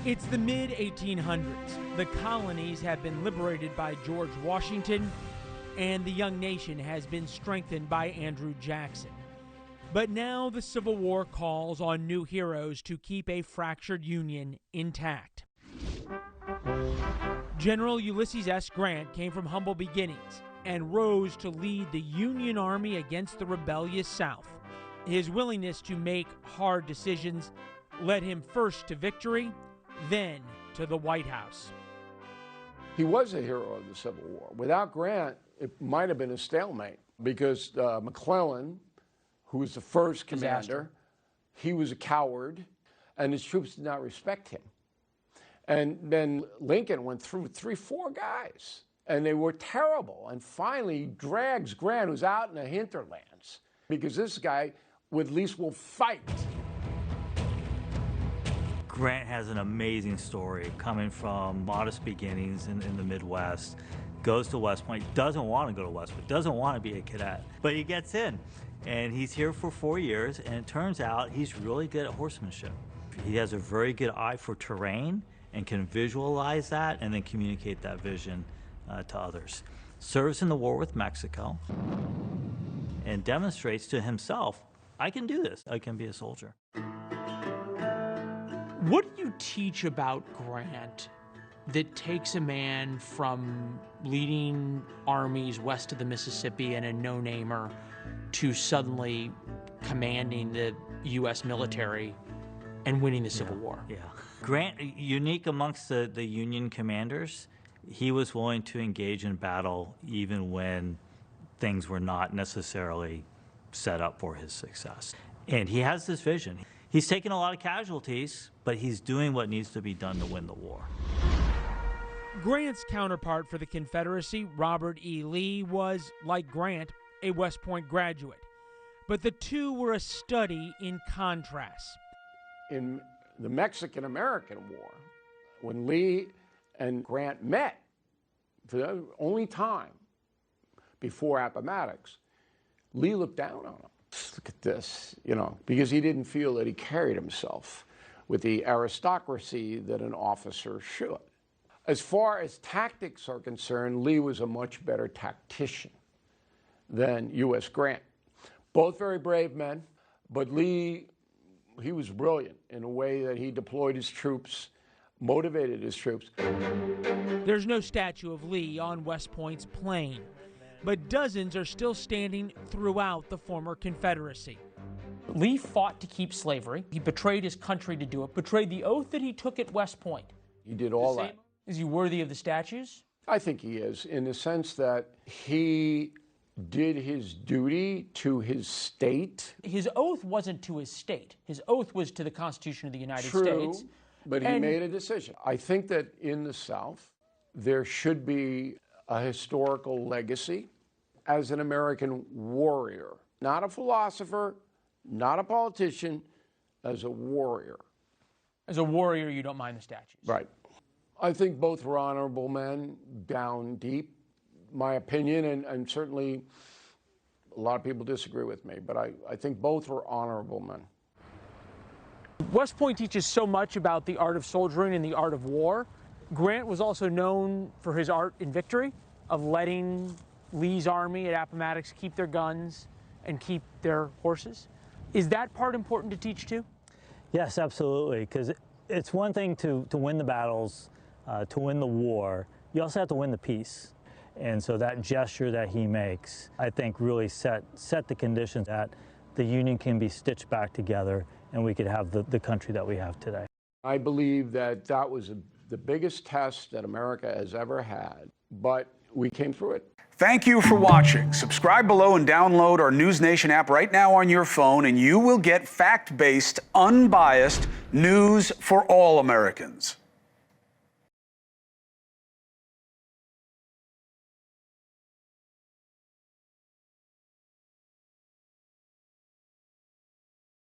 It's the mid-1800s. The colonies have been liberated by George Washington, and the young nation has been strengthened by Andrew Jackson. But now the Civil War calls on new heroes to keep a fractured Union intact. General Ulysses S. Grant came from humble beginnings and rose to lead the Union Army against the rebellious South. His willingness to make hard decisions led him first to victory, then to the White House. He was a hero of the Civil War. Without Grant, it might have been a stalemate because McClellan, who was the first commander, he was a coward, and his troops did not respect him. And then Lincoln went through 3-4 guys, and they were terrible. And finally, he drags Grant, who's out in the hinterlands, because this guy at least will fight. Grant has an amazing story coming from modest beginnings in the Midwest, goes to West Point, doesn't want to go to West Point, doesn't want to be a cadet, but he gets in. And he's here for 4 years, and it turns out he's really good at horsemanship. He has a very good eye for terrain and can visualize that and then communicate that vision to others. Serves in the war with Mexico and demonstrates to himself, I can do this, I can be a soldier. What do you teach about Grant that takes a man from leading armies west of the Mississippi and a no-namer to suddenly commanding the U.S. military and winning the Civil War? Yeah. Grant, unique amongst the Union commanders, he was willing to engage in battle even when things were not necessarily set up for his success. And he has this vision. He's taken a lot of casualties, but he's doing what needs to be done to win the war. Grant's counterpart for the Confederacy, Robert E. Lee, was, like Grant, a West Point graduate. But the two were a study in contrast. In the Mexican-American War, when Lee and Grant met for the only time before Appomattox, Lee looked down on him. Look at this, because he didn't feel that he carried himself with the aristocracy that an officer should. As far as tactics are concerned, Lee was a much better tactician than U.S. Grant. Both very brave men, but Lee, he was brilliant in a way that he deployed his troops, motivated his troops. There's no statue of Lee on West Point's plain, but dozens are still standing throughout the former Confederacy. Lee fought to keep slavery. He betrayed his country to do it, betrayed the oath that he took at West Point. He did all that. Is he worthy of the statues? I think he is, in the sense that he did his duty to his state. His oath wasn't to his state. His oath was to the Constitution of the United True, States. But he made a decision. I think that in the South, there should be a historical legacy as an American warrior, not a philosopher, not a politician, as a warrior. As a warrior, you don't mind the statues. Right. I think both were honorable men down deep, my opinion, and certainly a lot of people disagree with me, but I think both were honorable men. West Point teaches so much about the art of soldiering and the art of war. Grant was also known for his art in victory, of letting Lee's army at Appomattox keep their guns and keep their horses. Is that part important to teach too? Yes, absolutely, because it's one thing to win the battles, to win the war. You also have to win the peace. And so that gesture that he makes, I think, really set the conditions that the Union can be stitched back together and we could have the country that we have today. I believe that that was the biggest test that America has ever had, but we came through it. Thank you for watching. Subscribe below and download our NewsNation app right now on your phone, and you will get fact-based, unbiased news for all Americans.